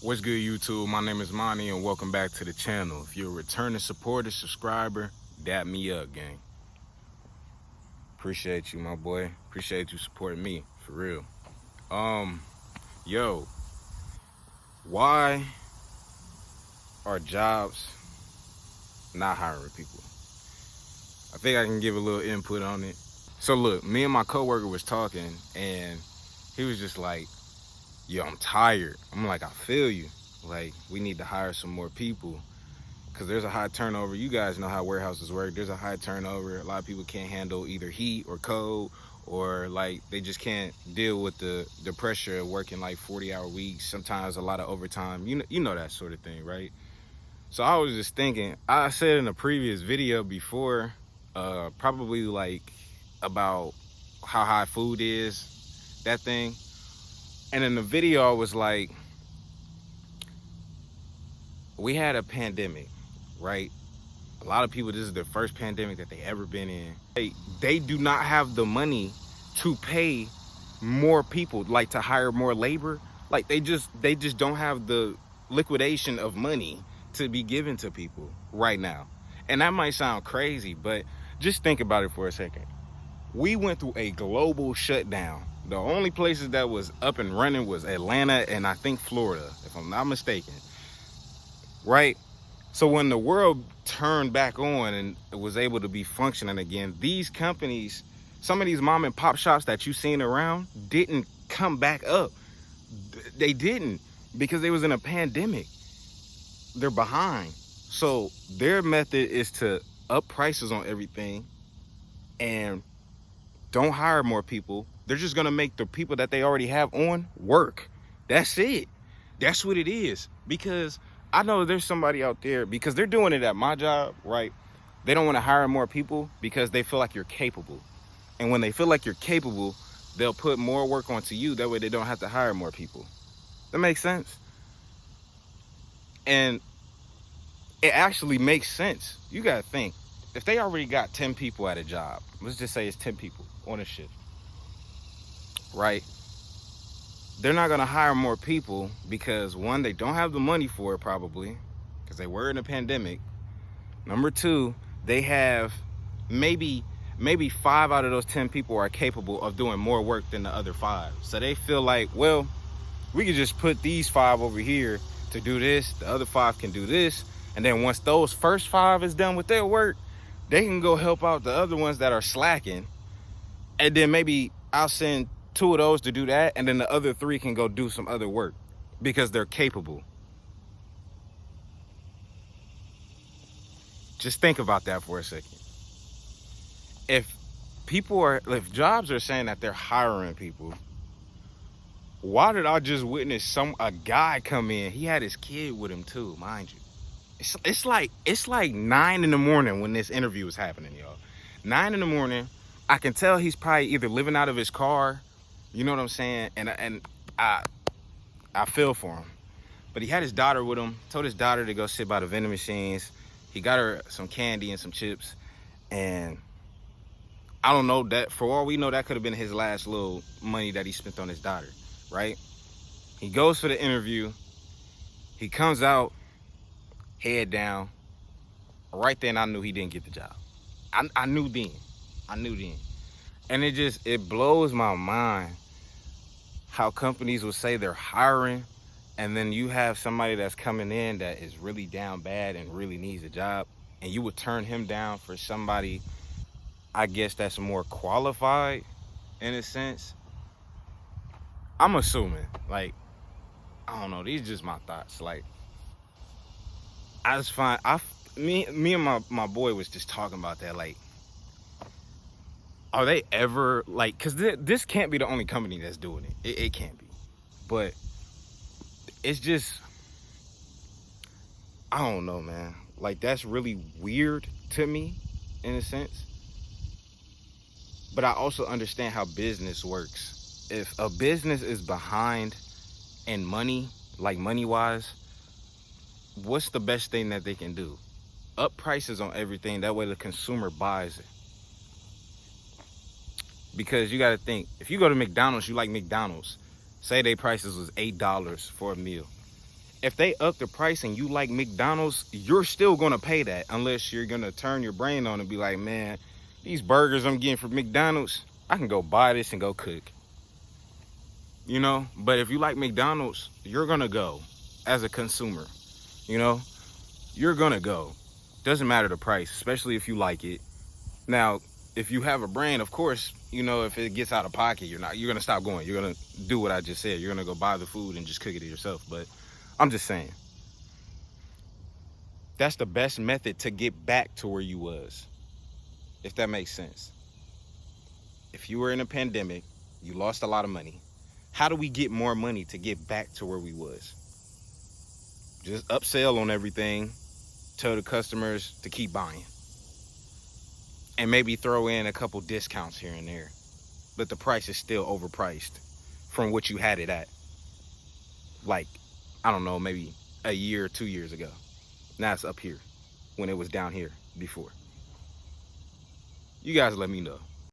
What's good, YouTube? My name is Monty, and welcome back to the channel. If you're a returning supporter, subscriber, dap me up, gang. Appreciate you, my boy. Appreciate you supporting me, for real. Yo, why are jobs not hiring people? I think I can give a little input on it. So look, me and my coworker was talking, and he was just like, yo, I'm tired. I'm like, I feel you. Like, we need to hire some more people because there's a high turnover. You guys know how warehouses work. There's a high turnover. A lot of people can't handle either heat or cold, or like they just can't deal with the pressure of working like 40-hour weeks, sometimes a lot of overtime. You know that sort of thing, right? So I was just thinking, I said in a previous video before, probably like about how high food is, that thing. And in the video, I was like, we had a pandemic, right? A lot of people, this is their first pandemic that they ever been in. They do not have the money to pay more people, like to hire more labor. Like they just don't have the liquidation of money to be given to people right now. And that might sound crazy, but just think about it for a second. We went through a global shutdown. The only places that was up and running was Atlanta and I think Florida, if I'm not mistaken, right? So when the world turned back on and it was able to be functioning again, these companies, some of these mom and pop shops that you seen around didn't come back up. They didn't, because they was in a pandemic. They're behind. So their method is to up prices on everything and don't hire more people. They're just gonna make the people that they already have on work. That's it. That's what it is. Because I know there's somebody out there, because they're doing it at my job, right? They don't want to hire more people because they feel like you're capable. And when they feel like you're capable, they'll put more work onto you. That way they don't have to hire more people. That makes sense. And it actually makes sense. You gotta think, if they already got 10 people at a job, let's just say it's 10 people on a shift, right? They're not gonna hire more people because, one, they don't have the money for it probably, because they were in a pandemic. Number two, they have maybe 5 out of those 10 people are capable of doing more work than the other 5. So they feel like, well, we could just put these 5 over here to do this, the other 5 can do this, and then once those first 5 is done with their work, they can go help out the other ones that are slacking, and then maybe I'll send 2 of those to do that, and then the other 3 can go do some other work because they're capable. Just think about that for a second. If jobs are saying that they're hiring people, why did I just witness a guy come in? He had his kid with him too, mind you. It's like 9 in the morning when this interview was happening, y'all. 9 in the morning. I can tell he's probably either living out of his car, you know what I'm saying? And I feel for him. But he had his daughter with him, told his daughter to go sit by the vending machines. He got her some candy and some chips. And I don't know, that for all we know, that could have been his last little money that he spent on his daughter, right? He goes for the interview. He comes out, head down. Right then, I knew he didn't get the job. I knew then. And it blows my mind how companies will say they're hiring, and then you have somebody that's coming in that is really down bad and really needs a job, and you would turn him down for somebody, I guess, that's more qualified in a sense. I'm assuming, like, I don't know, these are just my thoughts. Like, I just find, me and my boy was just talking about that, like, are they ever, like, because this can't be the only company that's doing it. It can't be. But it's just, I don't know, man. Like, that's really weird to me, in a sense. But I also understand how business works. If a business is behind in money, like money-wise, what's the best thing that they can do? Up prices on everything. That way the consumer buys it. Because you got to think, if you go to McDonald's, you like McDonald's, say their prices was $8 for a meal. If they up the price and you like McDonald's, you're still gonna pay that unless you're gonna turn your brain on and be like, man, these burgers I'm getting from McDonald's, I can go buy this and go cook. You know? But if you like McDonald's, you're gonna go as a consumer. You know? You're gonna go. Doesn't matter the price, especially if you like it. Now, if you have a brand, of course, you know, if it gets out of pocket, you're gonna stop going. You're gonna do what I just said. You're gonna go buy the food and just cook it yourself. But I'm just saying, that's the best method to get back to where you was, if that makes sense. If you were in a pandemic, you lost a lot of money. How do we get more money to get back to where we was? Just upsell on everything, tell the customers to keep buying, and maybe throw in a couple discounts here and there. But the price is still overpriced from what you had it at. Like, I don't know, maybe a year or 2 years ago. Now it's up here when it was down here before. You guys let me know.